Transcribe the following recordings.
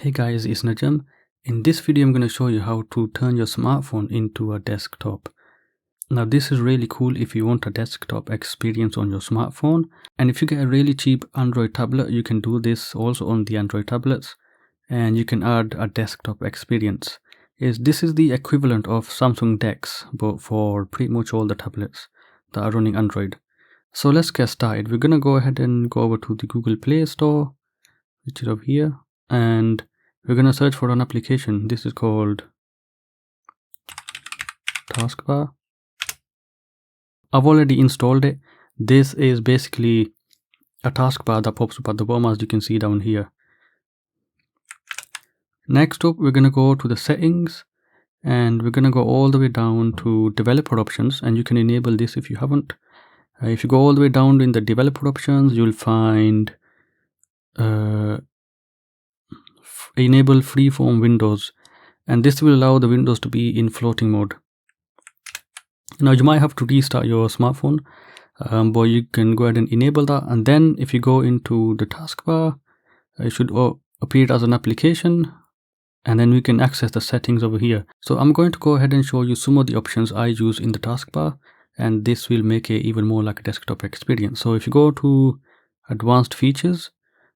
Hey guys, it's Najam. In this video I'm going to show you how to turn your smartphone into a desktop. Now this is really cool if you want a desktop experience on your smartphone, and if you get a really cheap Android tablet you can do this also on the Android tablets, and you can add a desktop experience. This is the equivalent of Samsung DeX but for pretty much all the tablets that are running Android. So let's get started. We're going to go ahead and go over to the Google Play Store, which is over here, and we're going to search for an application. This is called Taskbar. I've already installed it. This is basically a taskbar that pops up at the bottom, as you can see down here. Next up, we're going to go to the settings, and we're going to go all the way down to developer options, and you can enable this if you haven't. If you go all the way down in the developer options, you'll find enable freeform windows, and this will allow the windows to be in floating mode. Now you might have to restart your smartphone, but you can go ahead and enable that, and then if you go into the taskbar, it should appear as an application, and then we can access the settings over here. So I'm going to go ahead and show you some of the options I use in the taskbar, and this will make it even more like a desktop experience. So if you go to advanced features,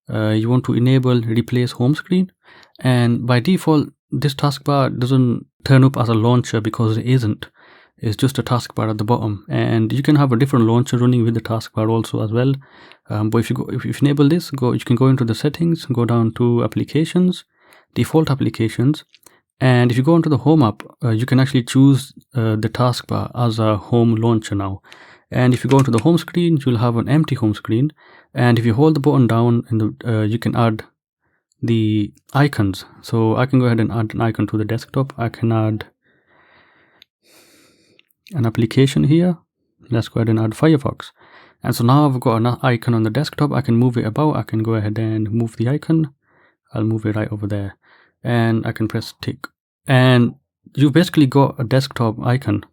you want to enable replace home screen, and by default this taskbar doesn't turn up as a launcher because it isn't. It's just a taskbar at the bottom, and you can have a different launcher running with the taskbar also as well. But if you enable this, you can go into the settings, go down to applications, default applications, and if you go into the home app, you can actually choose the taskbar as a home launcher now. And if you go into the home screen, you'll have an empty home screen, and if you hold the button down, you can add the icons. So I can go ahead and add an icon to the desktop. I can add an application here. Let's go ahead and add Firefox, and so now I've got an icon on the desktop. I can move it about. I can go ahead and move the icon. I'll move it right over there, and I can press tick, and you've basically got a desktop icon.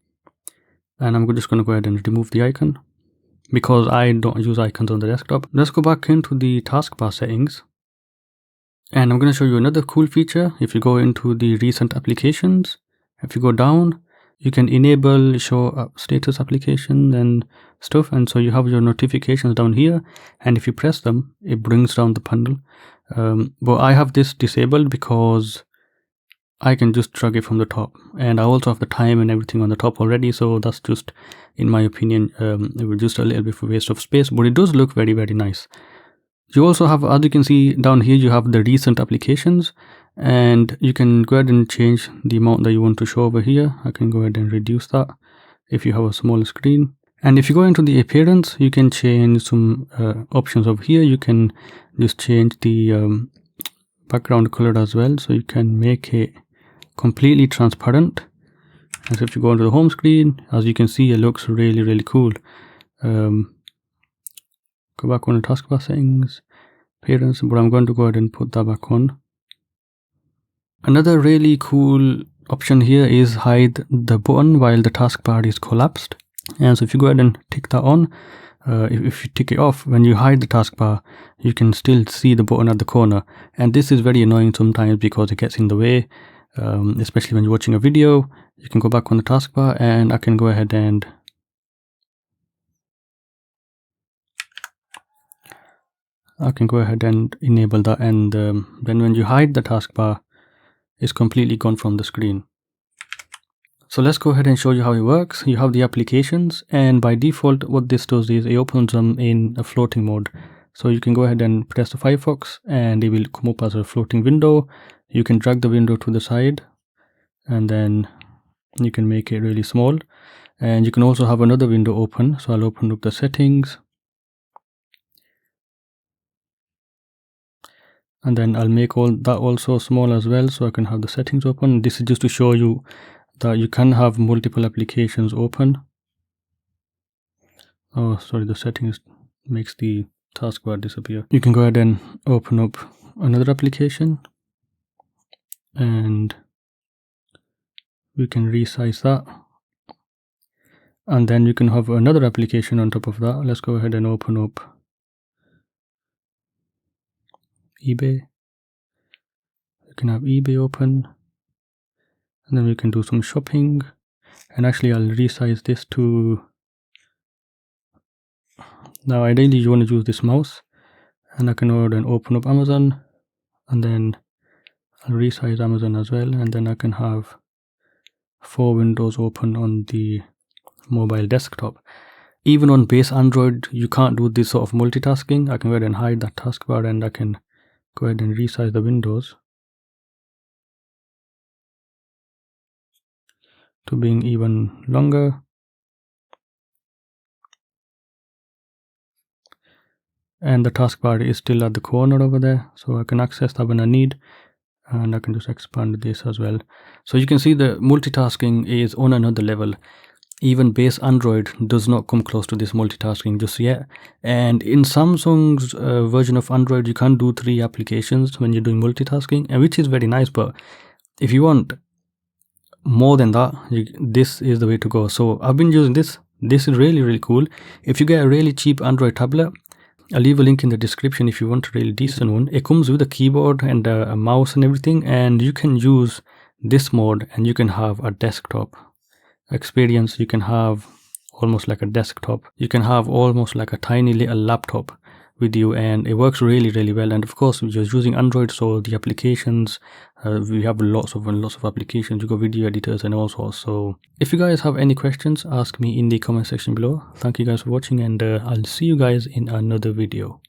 And I'm just going to go ahead and remove the icon because I don't use icons on the desktop. Let's go back into the taskbar settings, and I'm going to show you another cool feature. If you go into the recent applications, if you go down, you can enable show status applications and stuff, and so you have your notifications down here, and if you press them it brings down the panel. But I have this disabled because I can just drag it from the top, and I also have the time and everything on the top already, so that's just, in my opinion, it was just a little bit of a waste of space, but it does look very nice. You also have, as you can see down here, you have the recent applications, and you can go ahead and change the amount that you want to show over here. I can go ahead and reduce that if you have a smaller screen. And if you go into the appearance, you can change some options over here. You can just change the background color as well, so you can make it completely transparent. And so if you go into the home screen, as you can see, it looks really cool. Go back on the taskbar settings, appearance, but I'm going to go ahead and put that back on. Another really cool option here is hide the button while the taskbar is collapsed. And so if you go ahead and tick that on, if you tick it off, when you hide the taskbar, you can still see the button at the corner. And this is very annoying sometimes because it gets in the way, especially when you're watching a video. You can go back on the taskbar, and I can go ahead and enable that, and then when you hide the taskbar, it's completely gone from the screen. So let's go ahead and show you how it works. You have the applications, and by default what this does is it opens them in a floating mode. So you can go ahead and press the Firefox, and it will come up as a floating window. You can drag the window to the side, and then you can make it really small, and you can also have another window open. So I'll open up the settings, and then I'll make all that also small as well, so I can have the settings open. This is just to show you that you can have multiple applications open. Oh sorry, the settings makes the taskbar disappear. You can go ahead and open up another application, and we can resize that, and then you can have another application on top of that. Let's go ahead and open up eBay. can have eBay open, and then we can do some shopping. And actually I'll resize this to, now ideally you want to use this mouse, and I can go and open up Amazon, and then I'll resize Amazon as well, and then I can have 4 windows open on the mobile desktop. Even on base Android you can't do this sort of multitasking. I can go ahead and hide that taskbar, and I can go ahead and resize the windows to being even longer. And the taskbar is still at the corner over there, so I can access that when I need, and I can just expand this as well. So you can see the multitasking is on another level. Even base Android does not come close to this multitasking just yet. And in Samsung's version of Android, you can't do 3 applications when you're doing multitasking, and which is very nice. But if you want more than that, this is the way to go. So I've been using this. This is really cool. If you get a really cheap Android tablet, I'll leave a link in the description if you want a really decent one. It comes with a keyboard and a mouse and everything, and you can use this mode and you can have a desktop experience. You can have almost like a desktop. You can have almost like a tiny little laptop with you, and it works really well. And of course you're using Android, so the applications, we have lots of applications. You got video editors and all sorts. So if you guys have any questions, ask me in the comment section below. Thank you guys for watching, and I'll see you guys in another video.